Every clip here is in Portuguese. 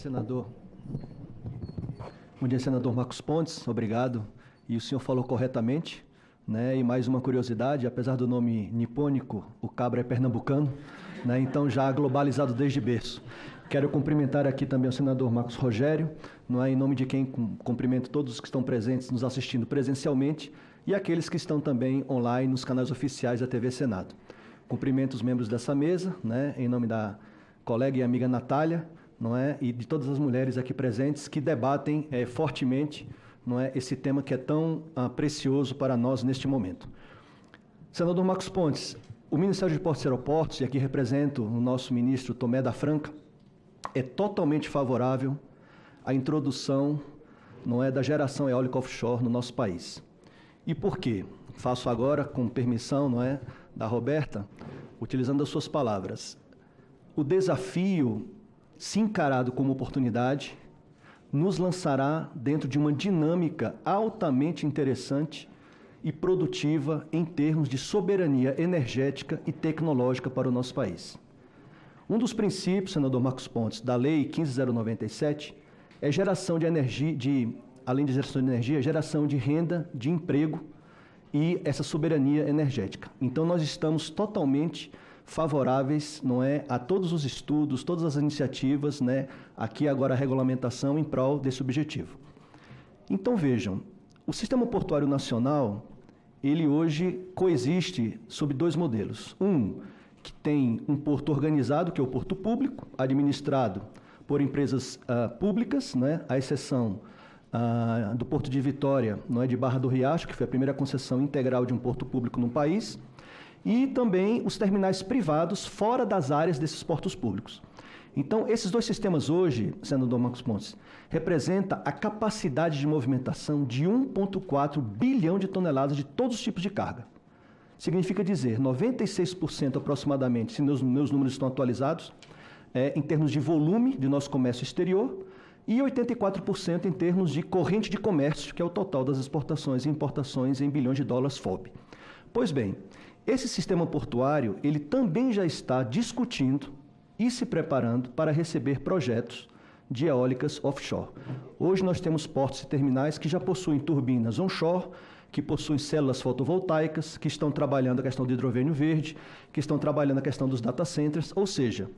Senador. Bom dia, senador Marcos Pontes, obrigado. E o senhor falou corretamente, né? E mais uma curiosidade, apesar do nome nipônico, o cabra é pernambucano, né? Então já globalizado desde berço. Quero cumprimentar aqui também o senador Marcos Rogério, não é? Em nome de quem cumprimento todos os que estão presentes, nos assistindo presencialmente, e aqueles que estão também online nos canais oficiais da TV Senado. Cumprimento os membros dessa mesa, né? Em nome da colega e amiga Natália, não é? E de todas as mulheres aqui presentes que debatem fortemente, não é? Esse tema que é tão precioso para nós neste momento. Senador Marcos Pontes, o Ministério de Portos e Aeroportos, e aqui represento o nosso ministro Tomé da Franca, é totalmente favorável à introdução, não é, da geração eólica offshore no nosso país. E por quê? Faço agora, com permissão, não é, da Roberta, utilizando as suas palavras. O desafio, se encarado como oportunidade, nos lançará dentro de uma dinâmica altamente interessante e produtiva em termos de soberania energética e tecnológica para o nosso país. Um dos princípios, senador Marcos Pontes, da Lei 15.097 é geração de energia, além de geração de energia, geração de renda, de emprego e essa soberania energética. Então nós estamos totalmente favoráveis, não é, a todos os estudos, todas as iniciativas, né, aqui agora a regulamentação em prol desse objetivo. Então vejam, o Sistema Portuário Nacional, ele hoje coexiste sob dois modelos. Um, que tem um porto organizado, que é o porto público, administrado por empresas públicas, né, à exceção do Porto de Vitória, não é, de Barra do Riacho, que foi a primeira concessão integral de um porto público no país, e também os terminais privados fora das áreas desses portos públicos. Então, esses dois sistemas hoje, senador Marcos Pontes, representam a capacidade de movimentação de 1,4 bilhão de toneladas de todos os tipos de carga. Significa dizer, 96% aproximadamente, se meus números estão atualizados, em termos de volume de nosso comércio exterior, e 84% em termos de corrente de comércio, que é o total das exportações e importações em bilhões de dólares FOB. Pois bem, esse sistema portuário, ele também já está discutindo e se preparando para receber projetos de eólicas offshore. Hoje nós temos portos e terminais que já possuem turbinas onshore, que possuem células fotovoltaicas, que estão trabalhando a questão do hidrogênio verde, que estão trabalhando a questão dos data centers, ou seja,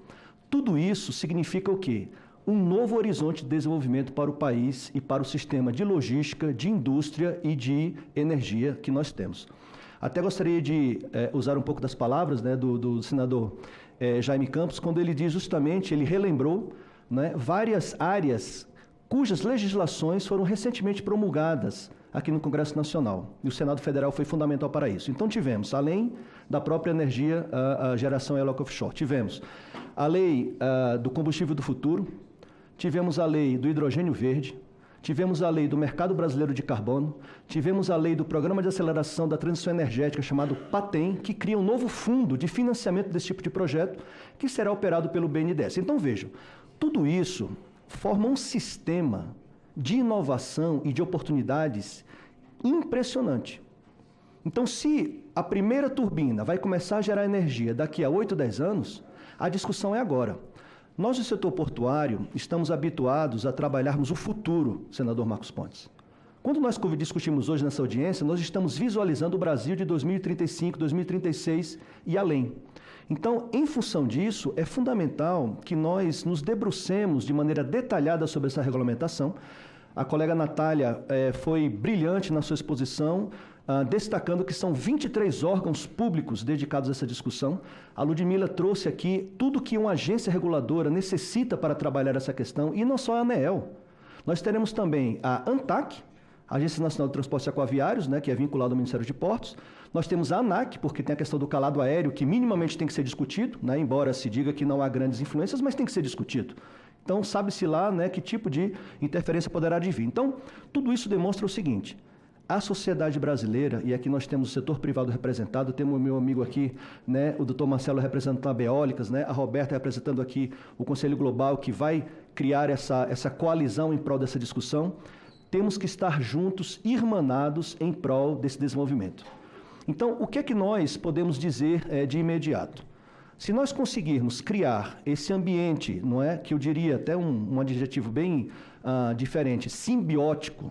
tudo isso significa o quê? Um novo horizonte de desenvolvimento para o país e para o sistema de logística, de indústria e de energia que nós temos. Até gostaria de usar um pouco das palavras, né, do senador Jaime Campos, quando ele diz justamente, ele relembrou, né, várias áreas cujas legislações foram recentemente promulgadas aqui no Congresso Nacional. E o Senado Federal foi fundamental para isso. Então tivemos, além da própria energia, a geração eólica offshore, tivemos a lei do combustível do futuro, tivemos a lei do hidrogênio verde, tivemos a lei do Mercado Brasileiro de Carbono, tivemos a lei do Programa de Aceleração da Transição Energética, chamado PATEM, que cria um novo fundo de financiamento desse tipo de projeto, que será operado pelo BNDES. Então, vejam, tudo isso forma um sistema de inovação e de oportunidades impressionante. Então, se a primeira turbina vai começar a gerar energia daqui a 8, 10 anos, a discussão é agora. Nós, do setor portuário, estamos habituados a trabalharmos o futuro, senador Marcos Pontes. Quando nós discutimos hoje nessa audiência, nós estamos visualizando o Brasil de 2035, 2036 e além. Então, em função disso, é fundamental que nós nos debrucemos de maneira detalhada sobre essa regulamentação. A colega Natália foi brilhante na sua exposição, destacando que são 23 órgãos públicos dedicados a essa discussão. A Ludmila trouxe aqui tudo que uma agência reguladora necessita para trabalhar essa questão, e não só a ANEEL. Nós teremos também a ANTAC, a Agência Nacional de Transportes Aquaviários, né, que é vinculada ao Ministério de Portos. Nós temos a ANAC, porque tem a questão do calado aéreo, que minimamente tem que ser discutido, né, embora se diga que não há grandes influências, mas tem que ser discutido. Então, sabe-se lá, né, que tipo de interferência poderá advir. Então, tudo isso demonstra o seguinte: a sociedade brasileira, e aqui nós temos o setor privado representado, temos o meu amigo aqui, né, o doutor Marcelo representando a Eólicas, né, a Roberta representando aqui o Conselho Global, que vai criar essa coalizão em prol dessa discussão. Temos que estar juntos, irmanados em prol desse desenvolvimento. Então, o que é que nós podemos dizer de imediato? Se nós conseguirmos criar esse ambiente, não é, que eu diria até um adjetivo bem diferente, simbiótico,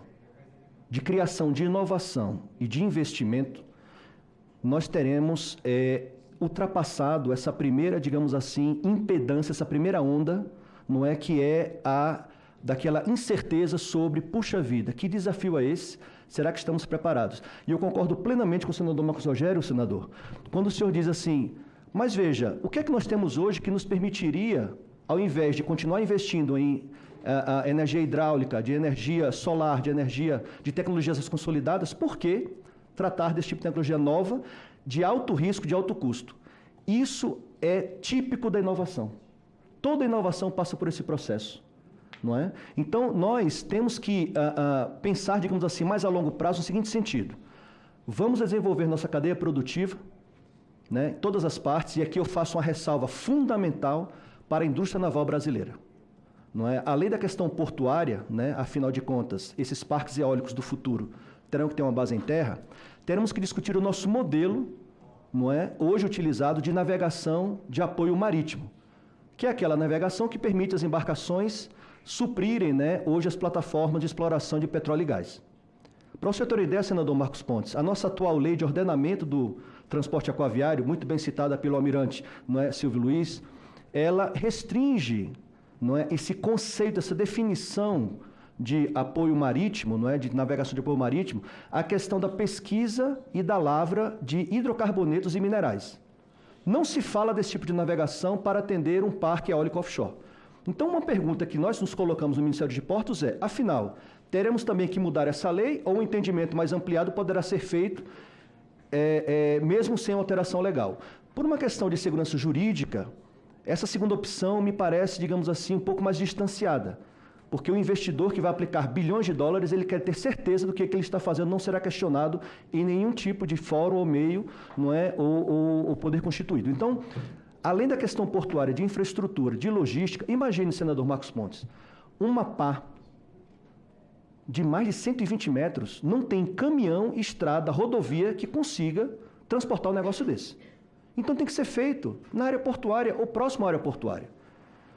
de criação de inovação e de investimento, nós teremos ultrapassado essa primeira, digamos assim, impedância, essa primeira onda, não é, que é a daquela incerteza sobre, puxa vida, que desafio é esse? Será que estamos preparados? E eu concordo plenamente com o senador Marcos Rogério, senador, quando o senhor diz assim, mas veja, o que é que nós temos hoje que nos permitiria, ao invés de continuar investindo em energia hidráulica, de energia solar, de energia de tecnologias consolidadas, por que tratar desse tipo de tecnologia nova, de alto risco, de alto custo? Isso é típico da inovação. Toda inovação passa por esse processo. Não é? Então, nós temos que pensar, digamos assim, mais a longo prazo no seguinte sentido. Vamos desenvolver nossa cadeia produtiva, né, todas as partes, e aqui eu faço uma ressalva fundamental para a indústria naval brasileira. Não é? Além da questão portuária, né, afinal de contas, esses parques eólicos do futuro terão que ter uma base em terra, teremos que discutir o nosso modelo, não é, hoje utilizado, de navegação de apoio marítimo, que é aquela navegação que permite as embarcações suprirem, né, hoje as plataformas de exploração de petróleo e gás. Para o senhor ter uma ideia, senador Marcos Pontes, a nossa atual lei de ordenamento do transporte aquaviário, muito bem citada pelo almirante, não é, Silvio Luiz, ela restringe, não é, esse conceito, essa definição de apoio marítimo, não é, de navegação de apoio marítimo, a questão da pesquisa e da lavra de hidrocarbonetos e minerais. Não se fala desse tipo de navegação para atender um parque eólico offshore. Então, uma pergunta que nós nos colocamos no Ministério de Portos é, afinal, teremos também que mudar essa lei ou um entendimento mais ampliado poderá ser feito mesmo sem alteração legal? Por uma questão de segurança jurídica, essa segunda opção me parece, digamos assim, um pouco mais distanciada, porque o investidor que vai aplicar bilhões de dólares, ele quer ter certeza do que ele está fazendo não será questionado em nenhum tipo de fórum ou meio, não é, ou poder constituído. Então, além da questão portuária, de infraestrutura, de logística, imagine, senador Marcos Pontes, uma pá de mais de 120 metros não tem caminhão, estrada, rodovia que consiga transportar um negócio desse. Então tem que ser feito na área portuária ou próximo à área portuária.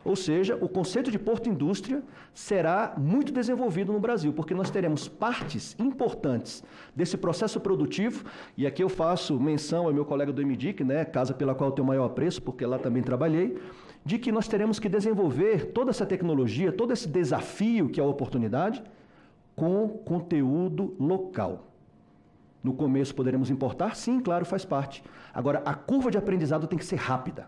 Ou seja, o conceito de porto-indústria será muito desenvolvido no Brasil, porque nós teremos partes importantes desse processo produtivo, e aqui eu faço menção ao meu colega do MDIC, né, casa pela qual eu tenho maior apreço, porque lá também trabalhei, de que nós teremos que desenvolver toda essa tecnologia, todo esse desafio que é a oportunidade, com conteúdo local. No começo poderemos importar? Sim, claro, faz parte. Agora, a curva de aprendizado tem que ser rápida.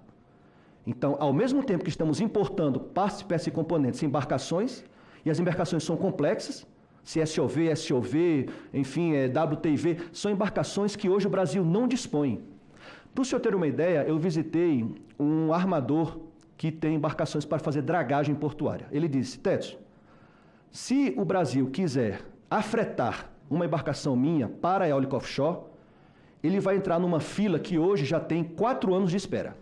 Então, ao mesmo tempo que estamos importando partes, peças e componentes, embarcações, e as embarcações são complexas, CSOV, SOV, enfim, WTIV, são embarcações que hoje o Brasil não dispõe. Para o senhor ter uma ideia, eu visitei um armador que tem embarcações para fazer dragagem portuária. Ele disse, Tetsu, se o Brasil quiser afretar uma embarcação minha para a eólica offshore, ele vai entrar numa fila que hoje já tem 4 anos de espera.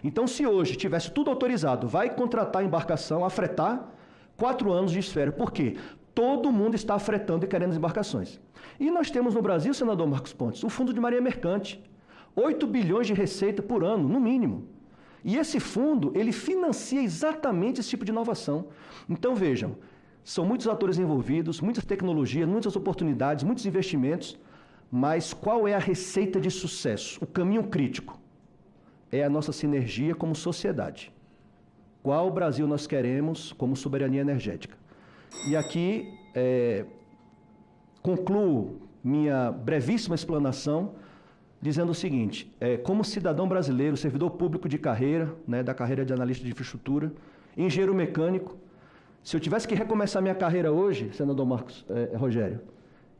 Então, se hoje tivesse tudo autorizado, vai contratar a embarcação, afretar, 4 anos de espera. Por quê? Todo mundo está afretando e querendo as embarcações. E nós temos no Brasil, senador Marcos Pontes, o Fundo de Marinha Mercante. 8 bilhões de receita por ano, no mínimo. E esse fundo, ele financia exatamente esse tipo de inovação. Então, vejam, são muitos atores envolvidos, muitas tecnologias, muitas oportunidades, muitos investimentos, mas qual é a receita de sucesso? O caminho crítico é a nossa sinergia como sociedade. Qual Brasil nós queremos como soberania energética? E aqui concluo minha brevíssima explanação dizendo o seguinte, como cidadão brasileiro, servidor público de carreira, né, da carreira de analista de infraestrutura, engenheiro mecânico, se eu tivesse que recomeçar minha carreira hoje, senador Marcos Rogério,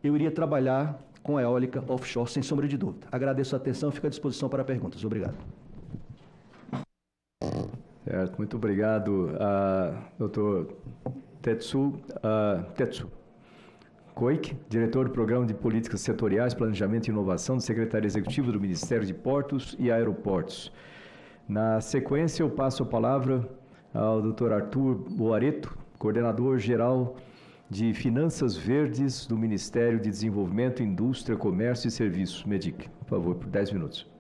eu iria trabalhar com a eólica offshore, sem sombra de dúvida. Agradeço a atenção, fico à disposição para perguntas. Obrigado. Certo, muito obrigado, doutor Tetsu Koike, diretor do Programa de Políticas Setoriais, Planejamento e Inovação do Secretário Executivo do Ministério de Portos e Aeroportos. Na sequência, eu passo a palavra ao doutor Arthur Boareto, coordenador geral de Finanças Verdes do Ministério de Desenvolvimento, Indústria, Comércio e Serviços, MEDIC. Por favor, por 10 minutos.